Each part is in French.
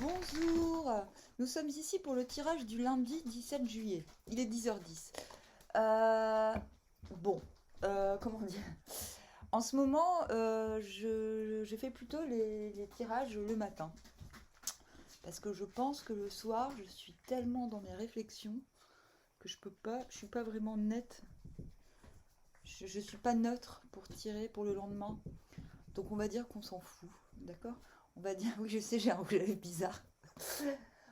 Bonjour, nous sommes ici pour le tirage du lundi 17 juillet. Il est 10h10. Euh, bon, comment dire? En ce moment, je fais plutôt les tirages le matin. Parce que je pense que le soir, je suis tellement dans mes réflexions que je suis pas vraiment nette. Je suis pas neutre pour tirer pour le lendemain. Donc on va dire qu'on s'en fout, d'accord? On va dire, oui je sais, j'ai un rouge bizarre.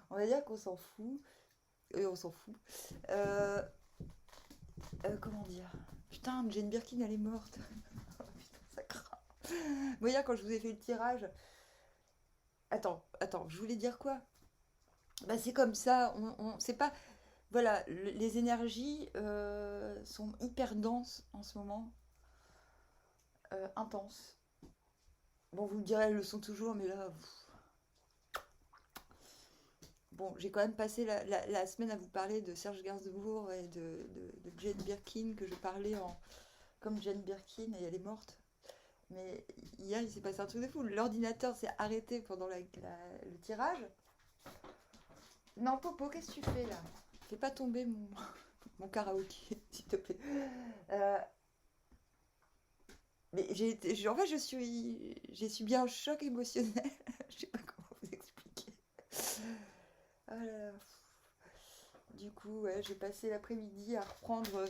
On va dire qu'on s'en fout. On s'en fout. Euh, comment dire? Putain, Jane Birkin, elle est morte. Oh, putain, ça craint. Vous voyez, quand je vous ai fait le tirage. Attends, je voulais dire quoi? Bah, c'est comme ça. C'est pas. Voilà, les énergies sont hyper denses en ce moment. Intenses. Bon, vous me direz, elles le sont toujours, mais là. Bon, j'ai quand même passé la semaine à vous parler de Serge Gainsbourg et de Jane Birkin, que je parlais comme Jane Birkin et elle est morte. Mais hier, il s'est passé un truc de fou. L'ordinateur s'est arrêté pendant le tirage. Non, Popo, qu'est-ce que tu fais là? Fais pas tomber mon karaoké, s'il te plaît. Euh, mais en fait, j'ai subi un choc émotionnel. Je sais pas comment vous expliquer. Ah là là. Du coup, ouais, j'ai passé l'après-midi à reprendre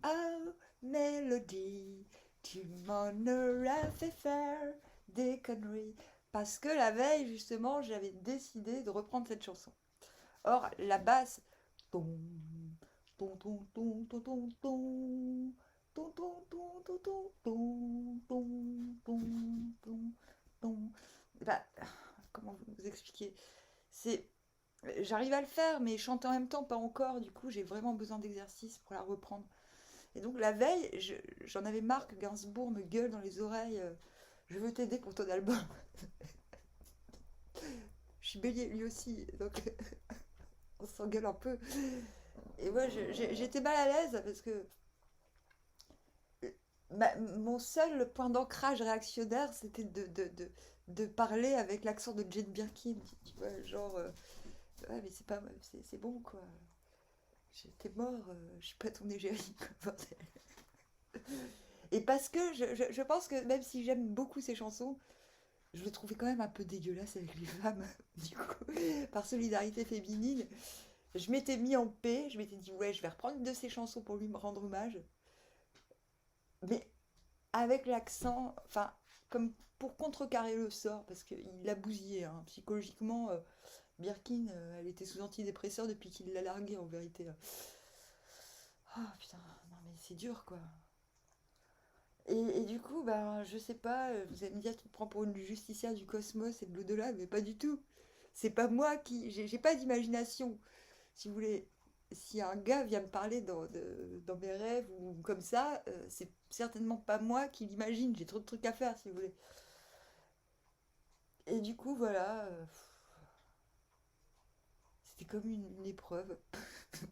Oh, Mélodie, tu m'en auras fait faire des conneries. Parce que la veille, justement, j'avais décidé de reprendre cette chanson. Or, la basse, ton, ton, ton, ton, ton, ton, ton, ton, ton, ton, ton, ton, ton, ton, ton, ton, ton. Bah, comment vous expliquer? C'est J'arrive à le faire, mais chanter en même temps, pas encore. Du coup, j'ai vraiment besoin d'exercice pour la reprendre. Et donc, la veille, j'en avais marre que Gainsbourg me gueule dans les oreilles. Je veux t'aider pour ton album. Je suis bélier, lui aussi. Donc, on s'engueule un peu. Et ouais, j'étais mal à l'aise parce que mon seul point d'ancrage réactionnaire, c'était de parler avec l'accent de Jane Birkin. Tu vois, genre, ouais, mais c'est pas, c'est bon, quoi. J'étais mort, je suis pas ton égérie, quoi. Et parce que je pense que même si j'aime beaucoup ces chansons, je le trouvais quand même un peu dégueulasse avec les femmes. Du coup, par solidarité féminine, je m'étais mis en paix. Je m'étais dit, ouais, je vais reprendre une de ces chansons pour lui me rendre hommage. Mais avec l'accent, enfin, comme pour contrecarrer le sort, parce qu'il l'a bousillé, hein. Psychologiquement, Birkin, elle était sous antidépresseur depuis qu'il l'a larguée, en vérité. Ah putain, non mais c'est dur, quoi. Et du coup, ben, je sais pas, vous allez me dire, tu te prends pour une justicière du cosmos et de l'au-delà, mais pas du tout. C'est pas moi qui. J'ai pas d'imagination. Si vous voulez, si un gars vient me parler dans mes rêves ou comme ça, c'est certainement pas moi qui l'imagine. J'ai trop de trucs à faire, si vous voulez. Et du coup, voilà, c'était comme une épreuve.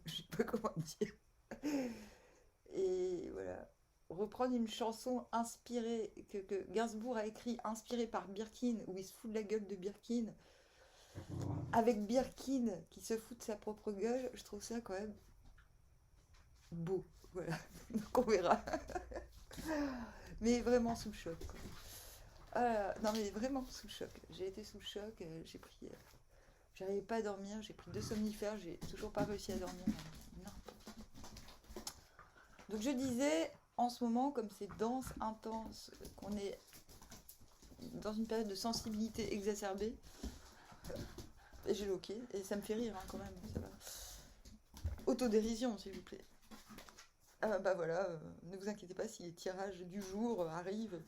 Je sais pas comment dire. Et voilà. Reprendre une chanson inspirée, que Gainsbourg a écrit, inspirée par Birkin, où il se fout de la gueule de Birkin, avec Birkin qui se fout de sa propre gueule, je trouve ça quand même beau. Voilà. Donc on verra. Mais vraiment sous le choc, quoi. Non mais vraiment sous le choc. J'ai été sous le choc, j'ai pris. J'arrivais pas à dormir, j'ai pris 2 somnifères, j'ai toujours pas réussi à dormir. Non. Donc je disais, en ce moment, comme c'est dense, intense, qu'on est dans une période de sensibilité exacerbée, et j'ai loqué, et ça me fait rire, hein, quand même, ça va. Autodérision, s'il vous plaît. Bah voilà, ne vous inquiétez pas si les tirages du jour arrivent,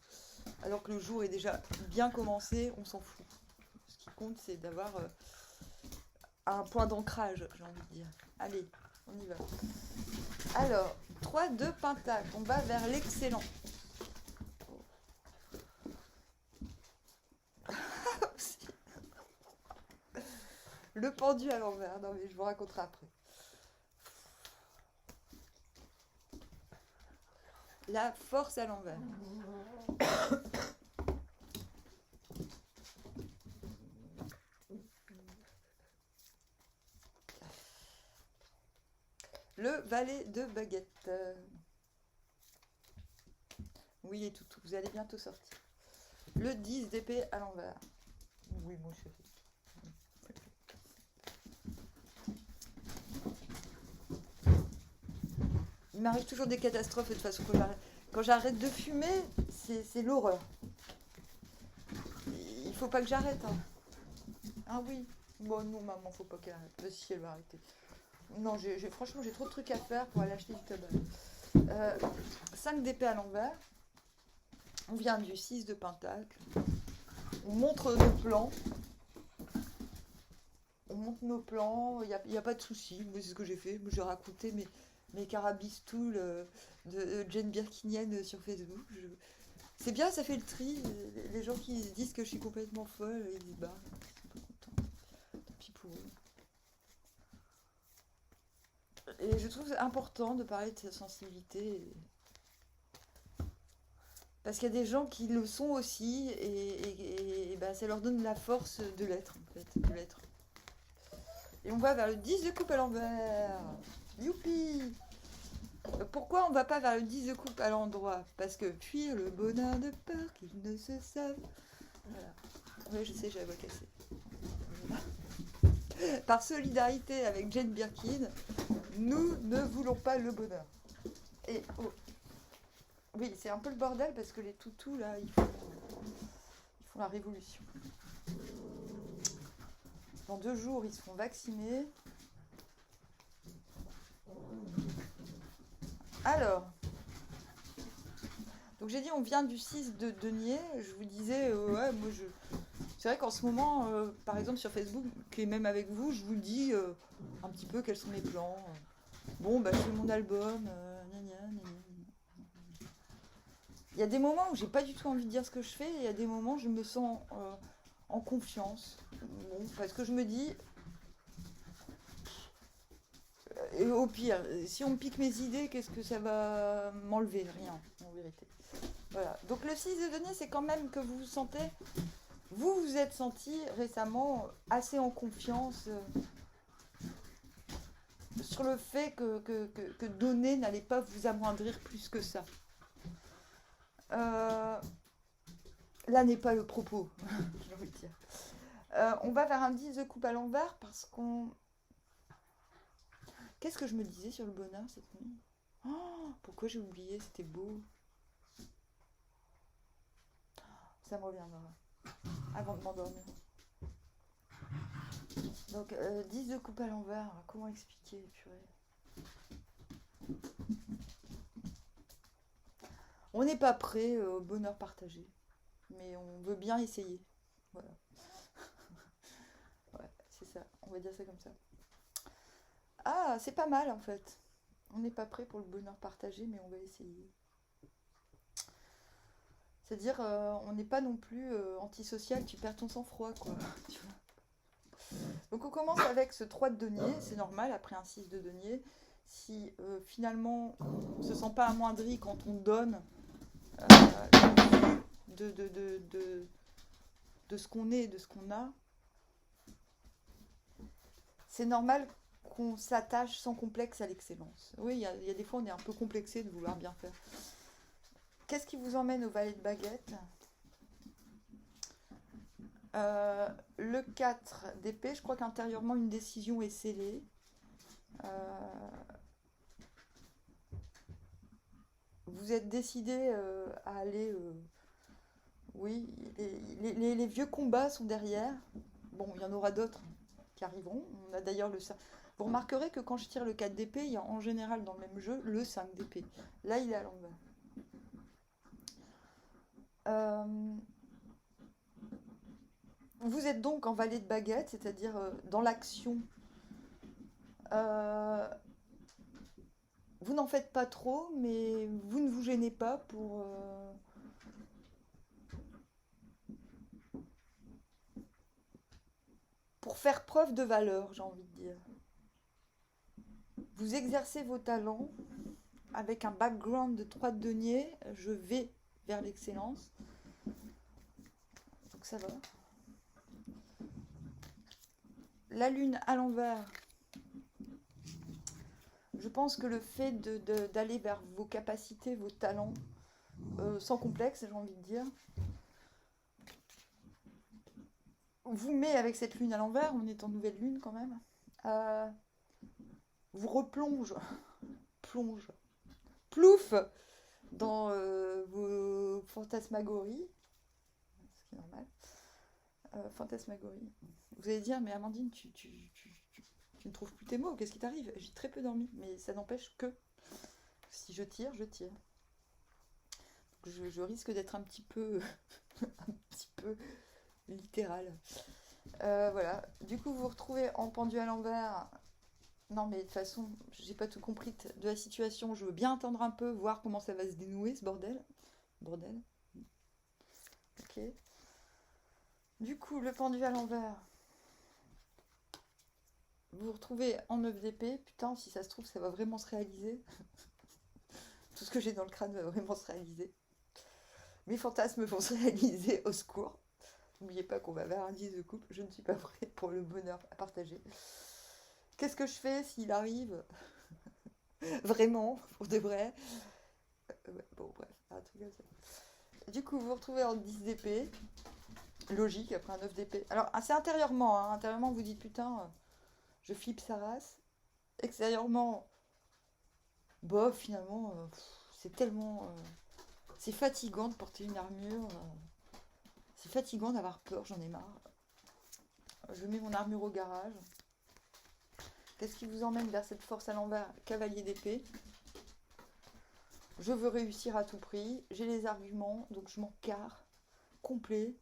alors que le jour est déjà bien commencé, on s'en fout. Ce qui compte, c'est d'avoir un point d'ancrage, j'ai envie de dire. Allez, on y va. Alors, 3-2 pentacle, on va vers l'excellent. Le pendu à l'envers, non mais je vous raconterai après. La force à l'envers. le valet de baguette. Oui, les toutous, vous allez bientôt sortir. Le 10 d'épée à l'envers. Oui, mon chéri. Il m'arrive toujours des catastrophes de toute façon. Quand j'arrête de fumer, c'est l'horreur. Il faut pas que j'arrête. Hein. Ah oui. Bon, non, maman, faut pas qu'elle arrête. Si, elle va arrêter. Non, franchement, j'ai trop de trucs à faire pour aller acheter du tabac. 5 d'épée à l'envers. On vient du 6 de pentacle. On montre nos plans. On monte nos plans. Il n'y a pas de souci. C'est ce que j'ai fait. J'ai raconté mes carabistoules de Jane Birkinienne sur Facebook. C'est bien, ça fait le tri. Les gens qui disent que je suis complètement folle, ils disent bah, ils sont pas contents. Tant pis pour eux. Et je trouve important de parler de sa sensibilité. Parce qu'il y a des gens qui le sont aussi et bah, ça leur donne la force de l'être, en fait. De l'être. Et on va vers le 10 de coupe à l'envers. Youpi! Pourquoi on va pas vers le 10 de coupe à l'endroit? Parce que fuir le bonheur de peur qu'ils ne se savent. Voilà. Oui, je sais, j'avais voix cassée. Par solidarité avec Jane Birkin, nous ne voulons pas le bonheur. Et oh. Oui, c'est un peu le bordel parce que les toutous là, ils font la révolution. Dans 2 jours, ils se font vacciner. Alors, donc j'ai dit on vient du 6 de denier. Je vous disais, ouais, moi c'est vrai qu'en ce moment, par exemple sur Facebook, et même avec vous, je vous dis un petit peu quels sont mes plans. Bon, bah je fais mon album. Il y a des moments où j'ai pas du tout envie de dire ce que je fais, et il y a des moments où je me sens en confiance. Bon, parce que je me dis, et au pire, si on me pique mes idées, qu'est-ce que ça va m'enlever? Rien, en vérité. Voilà. Donc le 6 de denier, c'est quand même que vous vous sentez, vous vous êtes senti récemment assez en confiance sur le fait que donner n'allait pas vous amoindrir plus que ça. Là n'est pas le propos, j'ai envie de dire. On va vers un 10 de coupe à l'envers parce qu'on... Qu'est-ce que je me disais sur le bonheur cette nuit? Oh, pourquoi j'ai oublié? C'était beau. Ça me reviendra avant de m'endormir. Donc 10 de coupe à l'envers, comment expliquer, purée. On n'est pas prêt au bonheur partagé, mais on veut bien essayer. Voilà. Ouais, c'est ça, on va dire ça comme ça. Ah, c'est pas mal en fait. On n'est pas prêt pour le bonheur partagé, mais on va essayer. C'est-à-dire, on n'est pas non plus antisocial, tu perds ton sang-froid, quoi. Tu vois. Donc on commence avec ce 3 de denier, c'est normal, après un 6 de denier. Si finalement on ne se sent pas amoindri quand on donne de ce qu'on est et de ce qu'on a, c'est normal qu'on s'attache sans complexe à l'excellence. Oui, il y a des fois on est un peu complexé de vouloir bien faire. Qu'est-ce qui vous emmène au valet de baguette? Le 4 d'épée, je crois qu'intérieurement une décision est scellée. Vous êtes décidé à aller... oui, les vieux combats sont derrière. Bon, il y en aura d'autres qui arriveront. On a d'ailleurs le... Vous remarquerez que quand je tire le 4 d'épée, il y a en général dans le même jeu le 5 d'épée. Là, il est à l'envers. Vous êtes donc en valet de baguette, c'est-à-dire dans l'action. Vous n'en faites pas trop, mais vous ne vous gênez pas pour faire preuve de valeur, j'ai envie de dire. Vous exercez vos talents avec un background de 3 de denier. Je vais vers l'excellence. Donc ça va. La lune à l'envers. Je pense que le fait d'aller vers vos capacités, vos talents, sans complexe, j'ai envie de dire, vous met avec cette lune à l'envers, on est en nouvelle lune quand même, euh, vous replonge, plonge, plouf dans vos fantasmagories, ce qui est normal, fantasmagories. Vous allez dire, mais Amandine, tu ne trouves plus tes mots, qu'est-ce qui t'arrive? J'ai très peu dormi, mais ça n'empêche que si je tire, je tire. Je risque d'être un petit peu, un petit peu littéral. Voilà. Du coup, vous vous retrouvez en pendu à l'envers. Non, mais de toute façon, j'ai pas tout compris de la situation. Je veux bien attendre un peu, voir comment ça va se dénouer, ce bordel. Bordel. Ok. Du coup, le pendu à l'envers. Vous vous retrouvez en 9 d'épée. Putain, si ça se trouve, ça va vraiment se réaliser. Tout ce que j'ai dans le crâne va vraiment se réaliser. Mes fantasmes vont se réaliser, au secours. N'oubliez pas qu'on va vers un 10 de coupe. Je ne suis pas prête pour le bonheur à partager. Qu'est-ce que je fais s'il arrive? Vraiment, pour de vrai. Ouais, bon, bref, un truc comme ça. Du coup, vous vous retrouvez en 10 d'épée. Logique, après un 9 d'épée. Alors, c'est intérieurement. Hein. Intérieurement, vous dites putain, je flippe sa race. Extérieurement, bah, finalement, c'est tellement. C'est fatigant de porter une armure. C'est fatigant d'avoir peur, j'en ai marre. Je mets mon armure au garage. Qu'est-ce qui vous emmène vers cette force à l'envers? Cavalier d'épée. Je veux réussir à tout prix. J'ai les arguments, donc je m'en carre. Complet.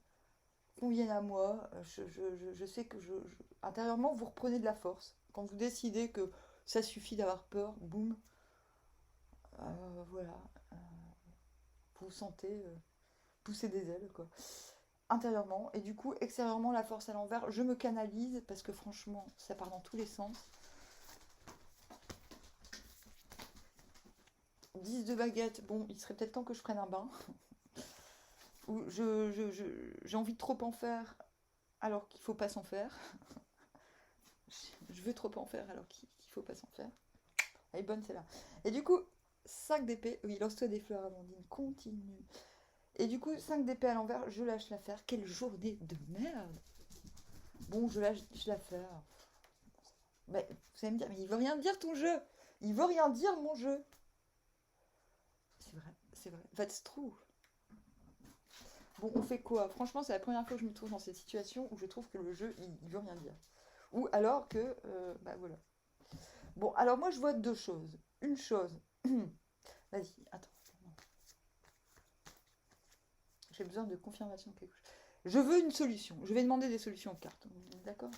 Qu'on vienne à moi. Je sais que intérieurement, vous reprenez de la force. Quand vous décidez que ça suffit d'avoir peur, boum. Voilà. Vous sentez pousser des ailes, quoi. Intérieurement. Et du coup, extérieurement, la force à l'envers, je me canalise parce que franchement, ça part dans tous les sens. 10 de baguette, bon, il serait peut-être temps que je prenne un bain. Ou j'ai envie de trop en faire alors qu'il faut pas s'en faire. Je veux trop en faire alors qu'il faut pas s'en faire. Elle est bonne celle-là. Et du coup, 5 d'épée. Oui, lance-toi des fleurs, Amandine. Continue. Et du coup, 5 d'épée à l'envers, je lâche l'affaire. Quelle journée de merde. Bon, je lâche l'affaire. Bah, vous allez me dire, mais il veut rien dire ton jeu. Il veut rien dire mon jeu. C'est vrai, c'est vrai. That's true. Bon, on fait quoi? Franchement, c'est la première fois que je me trouve dans cette situation où je trouve que le jeu, il veut rien dire. Ou alors que, bah voilà. Bon, alors moi, je vois deux choses. Une chose. Vas-y, attends. J'ai besoin de confirmation de quelque chose. Je veux une solution. Je vais demander des solutions aux cartes. D'accord?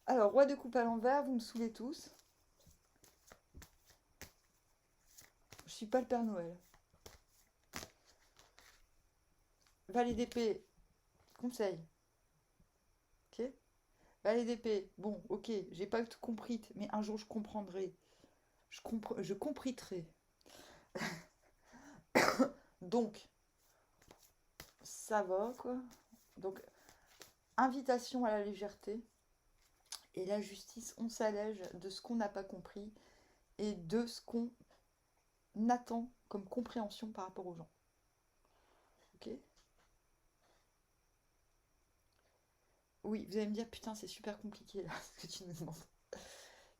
Alors, roi de coupe à l'envers, vous me saoulez tous. Je suis pas le Père Noël. Valet d'épée, conseil. Ok? Valet d'épée, bon, ok, j'ai pas tout compris, mais un jour je comprendrai. Je compriterai. Donc, ça va, quoi. Donc, invitation à la légèreté. Et la justice, on s'allège de ce qu'on n'a pas compris et de ce qu'on attend comme compréhension par rapport aux gens. Ok? Oui, vous allez me dire, putain, c'est super compliqué là, ce que tu nous demandes.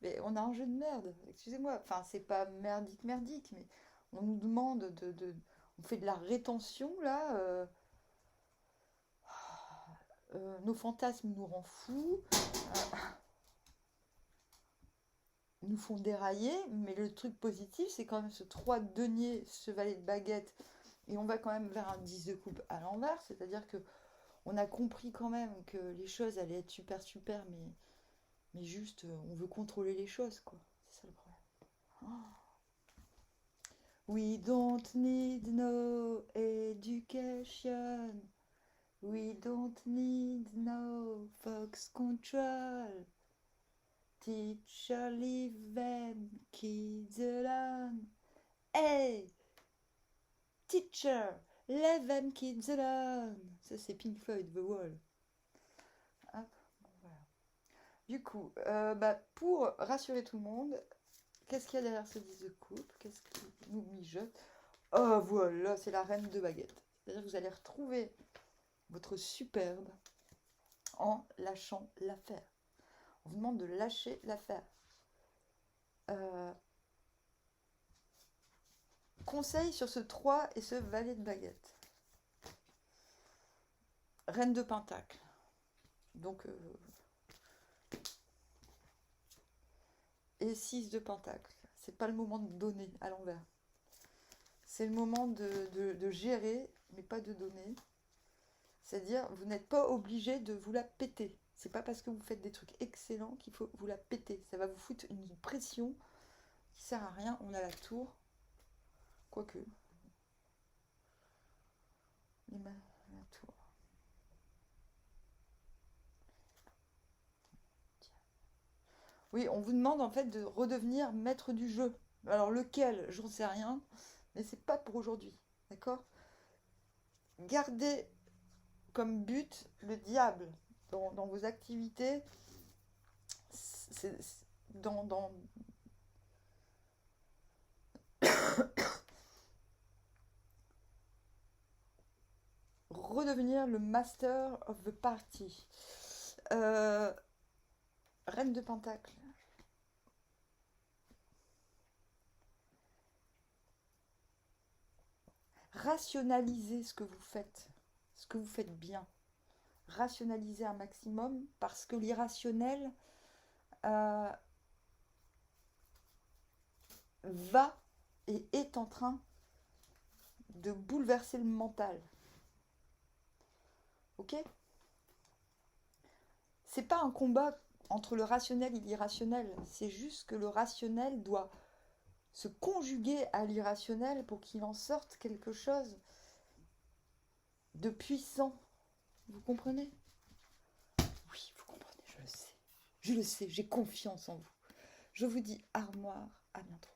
Mais on a un jeu de merde, excusez-moi. Enfin, c'est pas merdique, mais on nous demande on fait de la rétention là. Nos fantasmes nous rendent fous, nous font dérailler, mais le truc positif, c'est quand même ce 3 de denier, ce valet de baguette, et on va quand même vers un 10 de coupe à l'envers, c'est-à-dire que on a compris quand même que les choses allaient être super, mais juste, on veut contrôler les choses, quoi. C'est ça le problème. Oh. We don't need no education. We don't need no fox control. Teacher, leave them kids alone. Hey! Teacher, leave them kids alone. Ça, c'est Pink Floyd, The Wall. Hop, voilà. Du coup, pour rassurer tout le monde, Qu'est-ce qu'il y a derrière ce 10 de coupe? Qu'est-ce qui nous mijote? Oh, voilà, c'est la reine de baguette. C'est-à-dire que vous allez retrouver votre superbe en lâchant l'affaire. On vous demande de lâcher l'affaire. Conseil sur ce 3 et ce valet de baguette. Reine de pentacle. Donc, et 6 de pentacle. C'est pas le moment de donner à l'envers. C'est le moment de gérer, mais pas de donner. C'est-à-dire, vous n'êtes pas obligé de vous la péter. C'est pas parce que vous faites des trucs excellents qu'il faut vous la péter. Ça va vous foutre une pression qui sert à rien. On a la tour. Quoique. La tour. Oui, on vous demande en fait de redevenir maître du jeu. Alors lequel, j'en sais rien, mais c'est pas pour aujourd'hui. D'accord? Gardez comme but le diable dans vos activités. C'est dans redevenir le master of the party. Reine de pentacle. Rationalisez ce que vous faites bien. Rationalisez un maximum parce que l'irrationnel va et est en train de bouleverser le mental. Ok? C'est pas un combat entre le rationnel et l'irrationnel, c'est juste que le rationnel doit se conjuguer à l'irrationnel pour qu'il en sorte quelque chose de puissant. Vous comprenez? Oui, vous comprenez, je le sais. Je le sais, j'ai confiance en vous. Je vous dis armoire, à bientôt.